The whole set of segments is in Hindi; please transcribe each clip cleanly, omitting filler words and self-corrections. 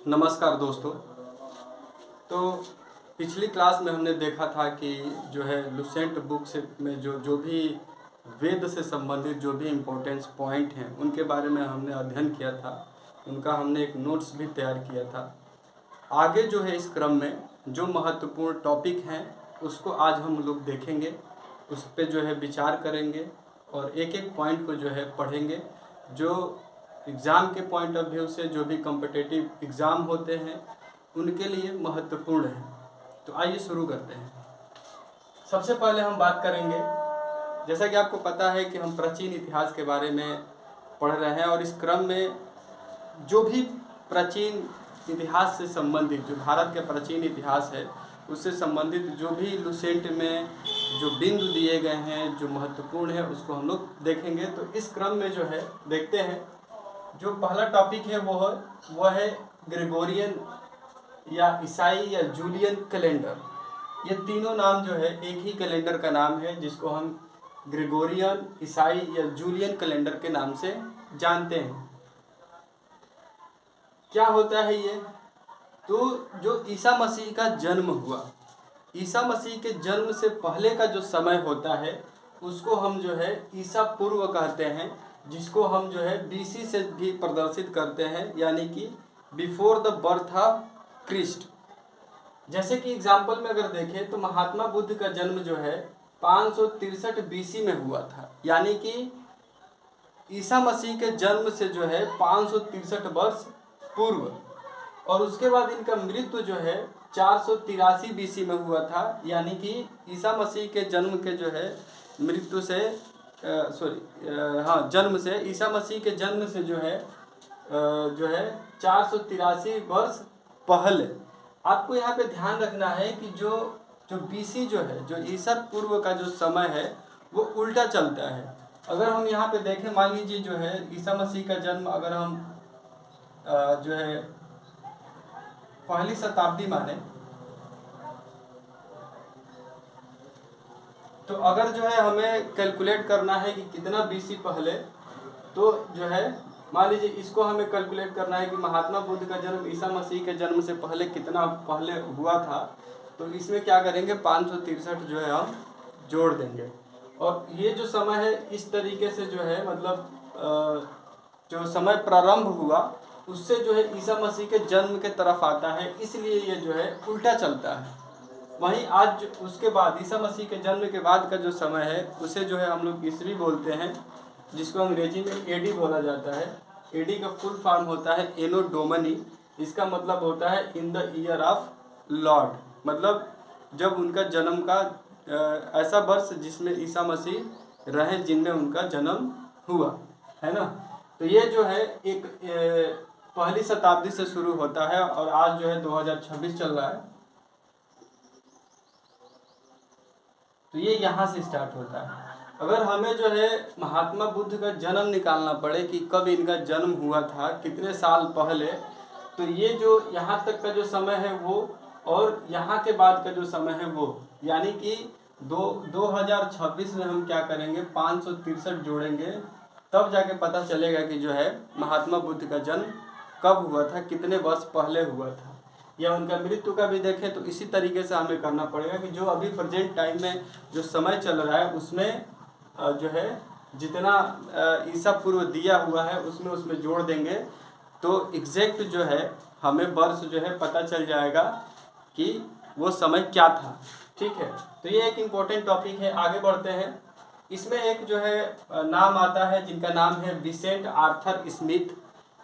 नमस्कार दोस्तों। तो पिछली क्लास में हमने देखा था कि जो है लुसेंट बुक से में जो भी वेद से संबंधित जो भी इम्पोर्टेंस पॉइंट हैं उनके बारे में हमने अध्ययन किया था। उनका हमने एक नोट्स भी तैयार किया था। आगे जो है इस क्रम में जो महत्वपूर्ण टॉपिक हैं उसको आज हम लोग देखेंगे, उस पर जो है विचार करेंगे और एक एक पॉइंट को जो है पढ़ेंगे जो एग्ज़ाम के पॉइंट ऑफ व्यू से जो भी कॉम्पिटिटिव एग्ज़ाम होते हैं उनके लिए महत्वपूर्ण है। तो आइए शुरू करते हैं। सबसे पहले हम बात करेंगे, जैसा कि आपको पता है कि हम प्राचीन इतिहास के बारे में पढ़ रहे हैं और इस क्रम में जो भी प्राचीन इतिहास से संबंधित जो भारत के प्राचीन इतिहास है उससे संबंधित जो भी लुसेंट में जो बिंदु दिए गए हैं जो महत्वपूर्ण है उसको हम लोग देखेंगे। तो इस क्रम में जो है देखते हैं, जो पहला टॉपिक है वह है ग्रेगोरियन या ईसाई या जूलियन कैलेंडर। ये तीनों नाम जो है एक ही कैलेंडर का नाम है जिसको हम ग्रेगोरियन, ईसाई या जूलियन कैलेंडर के नाम से जानते हैं। क्या होता है ये? तो जो ईसा मसीह का जन्म हुआ, ईसा मसीह के जन्म से पहले का जो समय होता है उसको हम जो है ईसा पूर्व कहते हैं, जिसको हम जो है बीसी से भी प्रदर्शित करते हैं, यानी कि before the birth of Christ. जैसे कि एग्जाम्पल में अगर देखें तो महात्मा बुद्ध का जन्म जो है 563 बीसी में हुआ था, यानी कि ईसा मसीह के जन्म से जो है 563 वर्ष पूर्व। और उसके बाद इनका मृत्यु जो है 483 बीसी में हुआ था, यानी कि ईसा मसीह के जन्म के जो है मृत्यु से जन्म से ईसा मसीह के जन्म से जो है 483 वर्ष पहले। आपको यहाँ पे ध्यान रखना है कि जो बीसी जो है, जो ईसा पूर्व का जो समय है वो उल्टा चलता है। अगर हम यहाँ पे देखें, मान लीजिए जो है ईसा मसीह का जन्म अगर हम जो है पहली शताब्दी माने, तो अगर जो है हमें कैलकुलेट करना है कि कितना बीसी पहले, तो जो है मान लीजिए इसको हमें कैलकुलेट करना है कि महात्मा बुद्ध का जन्म ईसा मसीह के जन्म से पहले कितना पहले हुआ था। तो इसमें क्या करेंगे, 563 जो है हम जोड़ देंगे। और ये जो समय है इस तरीके से जो है मतलब जो समय प्रारंभ हुआ उससे जो है ईसा मसीह के जन्म के तरफ आता है, इसलिए ये जो है उल्टा चलता है। वहीं आज उसके बाद ईसा मसीह के जन्म के बाद का जो समय है उसे जो है हम लोग ईसवी बोलते हैं, जिसको अंग्रेजी में एडी बोला जाता है। एडी का फुल फॉर्म होता है एनो डोमनी। इसका मतलब होता है in the year of Lord, मतलब जब उनका जन्म का ऐसा वर्ष जिसमें ईसा मसीह रहे, जिनमें उनका जन्म हुआ है ना। तो ये जो है एक पहली शताब्दी से शुरू होता है और आज जो है 2026 चल रहा है। तो ये यहाँ से स्टार्ट होता है। अगर हमें जो है महात्मा बुद्ध का जन्म निकालना पड़े कि कब इनका जन्म हुआ था, कितने साल पहले, तो ये जो यहाँ तक का जो समय है वो और यहाँ के बाद का जो समय है वो, यानी कि 2026 में हम क्या करेंगे, 563 जोड़ेंगे, तब जाके पता चलेगा कि जो है महात्मा बुद्ध का जन्म कब हुआ था, कितने वर्ष पहले हुआ था। या उनका मृत्यु का भी देखें तो इसी तरीके से हमें करना पड़ेगा कि जो अभी प्रेजेंट टाइम में जो समय चल रहा है उसमें जो है जितना ईसा पूर्व दिया हुआ है उसमें जोड़ देंगे, तो एग्जैक्ट जो है हमें वर्ष जो है पता चल जाएगा कि वो समय क्या था। ठीक है, तो ये एक इम्पोर्टेंट टॉपिक है। आगे बढ़ते हैं। इसमें एक जो है नाम आता है जिनका नाम है Vincent Arthur Smith.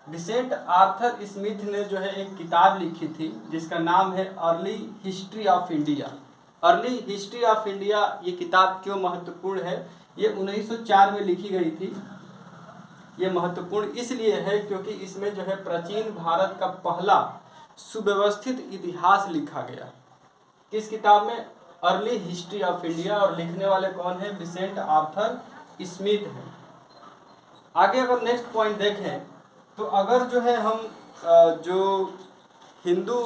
Vincent Arthur Smith ने जो है एक किताब लिखी थी जिसका नाम है early history of India. Early history of India ये किताब क्यों महत्वपूर्ण है? ये 1904 में लिखी गई थी। ये महत्वपूर्ण इसलिए है क्योंकि इसमें जो है प्राचीन भारत का पहला सुव्यवस्थित इतिहास लिखा गया। किस किताब में? Early history of India. और लिखने वाले कौन है? विसेंट आर्थर स्मिथ है। आगे अगर नेक्स्ट पॉइंट देखें तो अगर जो है हम जो हिंदू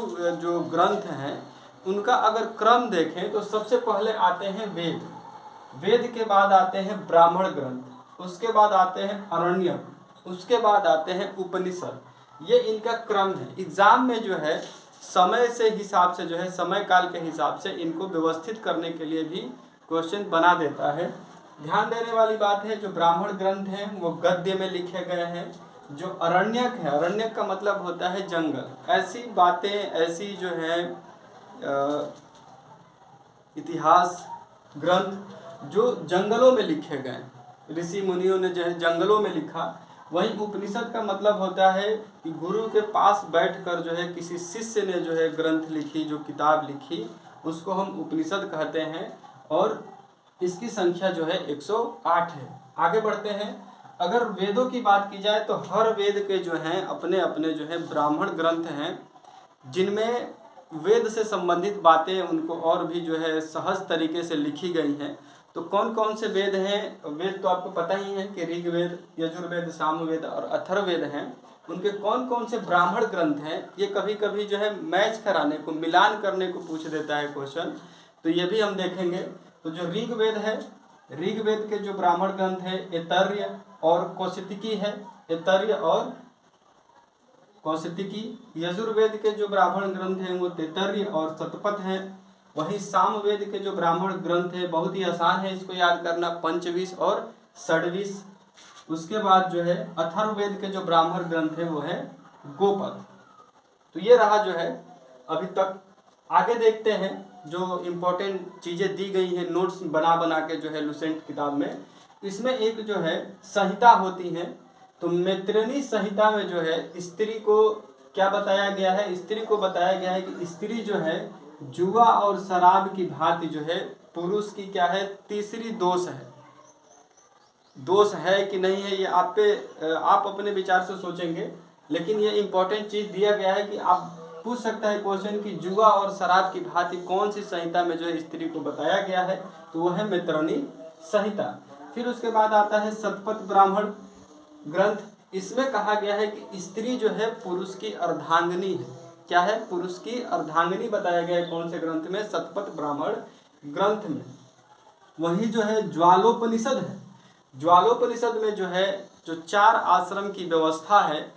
जो ग्रंथ हैं उनका अगर क्रम देखें तो सबसे पहले आते हैं वेद, वेद के बाद आते हैं ब्राह्मण ग्रंथ, उसके बाद आते हैं अरण्यक, उसके बाद आते हैं उपनिषद। ये इनका क्रम है। एग्जाम में जो है समय से हिसाब से जो है समय काल के हिसाब से इनको व्यवस्थित करने के लिए भी क्वेश्चन बना देता है। ध्यान देने वाली बात है, जो ब्राह्मण ग्रंथ हैं वो गद्य में लिखे गए हैं। जो अरण्यक है, अरण्यक का मतलब होता है जंगल। ऐसी बातें, ऐसी जो है इतिहास ग्रंथ जो जंगलों में लिखे गए, ऋषि मुनियों ने जो है जंगलों में लिखा। वहीं उपनिषद का मतलब होता है कि गुरु के पास बैठकर जो है किसी शिष्य ने जो है ग्रंथ लिखी, जो किताब लिखी, उसको हम उपनिषद कहते हैं। और इसकी संख्या जो है 108 है। आगे बढ़ते हैं। अगर वेदों की बात की जाए तो हर वेद के जो हैं अपने अपने जो है ब्राह्मण ग्रंथ हैं, जिनमें वेद से संबंधित बातें उनको और भी जो है सहज तरीके से लिखी गई हैं। तो कौन कौन से वेद हैं? वेद तो आपको पता ही है कि ऋग्वेद, यजुर्वेद, सामवेद और अथर्ववेद हैं। उनके कौन कौन से ब्राह्मण ग्रंथ हैं, ये कभी कभी जो है मैच कराने को, मिलान करने को पूछ देता है क्वेश्चन, तो ये भी हम देखेंगे। तो जो ऋग्वेद है, ऋग्वेद के जो ब्राह्मण ग्रंथ है ऐतरेय और कौशिकी है, ऐतरेय और कौशिकी। यजुर्वेद के जो ब्राह्मण ग्रंथ हैं वो तैत्तरीय और शतपथ हैं। वहीं सामवेद के जो ब्राह्मण ग्रंथ है बहुत ही आसान है इसको याद करना, पंचविश और षड्विश। उसके बाद जो है अथर्ववेद के जो ब्राह्मण ग्रंथ है वो है गोपद। तो ये रहा जो है अभी तक। आगे देखते हैं जो इम्पोर्टेंट चीज़ें दी गई हैं नोट्स बना बना के जो है लुसेंट किताब में। इसमें एक जो है संहिता होती है। तो मैत्रेयी संहिता में जो है स्त्री को क्या बताया गया है? स्त्री को बताया गया है कि स्त्री जो है जुआ और शराब की भांति जो है पुरुष की क्या है? तीसरी दोष है। दोष है कि नहीं है ये आप अपने विचार से सोचेंगे, लेकिन ये इम्पोर्टेंट चीज़ दिया गया है कि आप पूछ सकता है क्वेश्चन कि जुआ और शराब की भांति कौन सी संहिता में जो है स्त्री को बताया गया है? तो वो है मैत्रेयी संहिता। फिर उसके बाद आता है शतपथ ब्राह्मण ग्रंथ। इसमें कहा गया है कि स्त्री जो है पुरुष की अर्धांगिनी है। क्या है? पुरुष की अर्धांगिनी बताया गया है। कौन से ग्रंथ में? शतपथ ब्राह्मण ग्रंथ में। वही जो है ज्वालोपनिषद है। ज्वालोपनिषद में जो है जो 4 आश्रम की व्यवस्था है,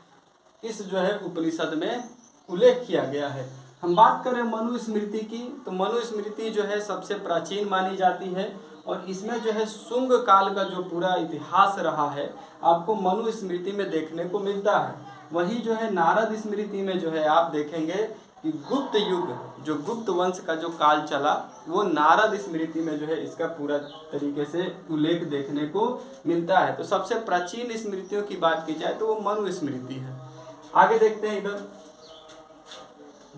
इस जो है उपनिषद में उल्लेख किया गया है। हम बात करें मनुस्मृति की, तो मनुस्मृति जो है सबसे प्राचीन मानी जाती है और इसमें जो है शुंग काल का जो पूरा इतिहास रहा है आपको मनुस्मृति में देखने को मिलता है। वहीं जो है नारद स्मृति में जो है आप देखेंगे कि गुप्त युग, जो गुप्त वंश का जो काल चला, वो नारद स्मृति में जो है इसका पूरा तरीके से उल्लेख देखने को मिलता है। तो सबसे प्राचीन स्मृतियों की बात की जाए तो वो मनुस्मृति है। आगे देखते हैं इधर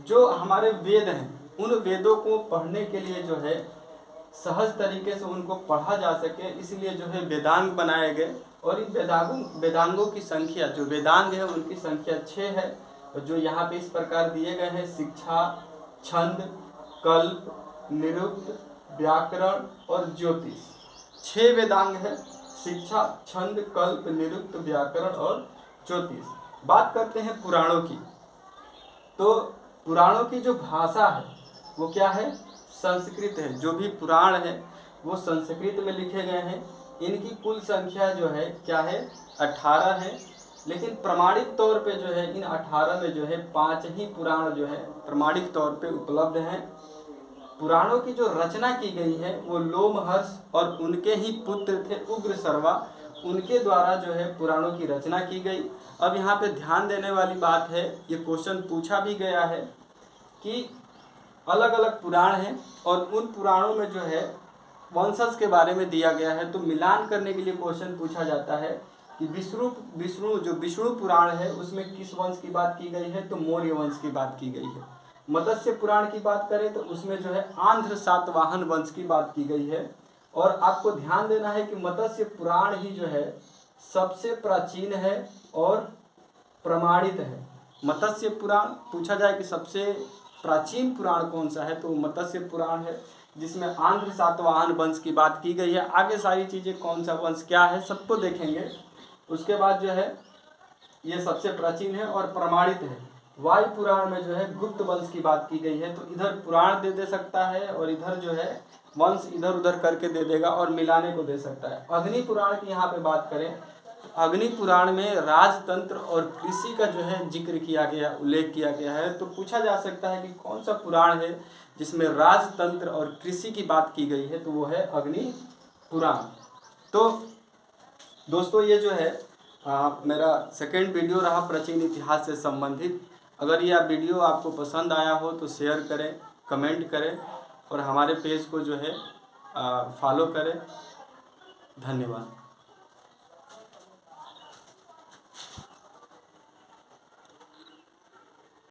जो हमारे वेद हैं, उन वेदों को पढ़ने के लिए जो है सहज तरीके से उनको पढ़ा जा सके, इसलिए जो है वेदांग बनाए गए। और इन वेदांगों की संख्या, जो वेदांग है उनकी संख्या 6 है। और जो यहाँ पे इस प्रकार दिए गए हैं: शिक्षा, छंद, कल्प, निरुक्त, व्याकरण और ज्योतिष। 6 वेदांग है: शिक्षा, छंद, कल्प, निरुक्त, व्याकरण और ज्योतिष। बात करते हैं पुराणों की। तो पुराणों की जो भाषा है वो क्या है? संस्कृत है। जो भी पुराण है वो संस्कृत में लिखे गए हैं। इनकी कुल संख्या जो है क्या है? 18 है। लेकिन प्रमाणिक तौर पे जो है इन 18 में जो है 5 ही पुराण जो है प्रमाणिक तौर पे उपलब्ध हैं। पुराणों की जो रचना की गई है वो लोमहर्ष और उनके ही पुत्र थे उग्रशर्वा, उनके द्वारा जो है पुराणों की रचना की गई। अब यहाँ पे ध्यान देने वाली बात है, ये क्वेश्चन पूछा भी गया है कि अलग अलग पुराण हैं और उन पुराणों में जो है वंशज के बारे में दिया गया है। तो मिलान करने के लिए क्वेश्चन पूछा जाता है कि विष्णु पुराण है उसमें किस वंश की बात की गई है? तो मौर्य वंश की बात की गई है। मत्स्य पुराण की बात करें तो उसमें जो है आंध्र सातवाहन वंश की बात की गई है। और आपको ध्यान देना है कि मत्स्य पुराण ही जो है सबसे प्राचीन है और प्रमाणित है। मत्स्य पुराण पूछा जाए कि सबसे प्राचीन पुराण कौन सा है, तो मत्स्य पुराण है, जिसमें आंध्र सातवाहन वंश की बात की गई है। आगे सारी चीज़ें कौन सा वंश क्या है सबको देखेंगे। उसके बाद जो है ये सबसे प्राचीन है और प्रमाणित है। वायु पुराण में जो है गुप्त वंश की बात की गई है। तो इधर पुराण दे सकता है और इधर जो है वंश इधर उधर करके दे देगा और मिलाने को दे सकता है। अग्नि पुराण की यहाँ पे बात करें तो अग्नि पुराण में राजतंत्र और कृषि का जो है जिक्र किया गया, उल्लेख किया गया है। तो पूछा जा सकता है कि कौन सा पुराण है जिसमें राजतंत्र और कृषि की बात की गई है, तो वो है अग्नि पुराण। तो दोस्तों ये जो है मेरा सेकेंड वीडियो रहा प्राचीन इतिहास से संबंधित। अगर यह वीडियो आपको पसंद आया हो तो शेयर करें, कमेंट करें और हमारे पेज को जो है फॉलो करें। धन्यवाद।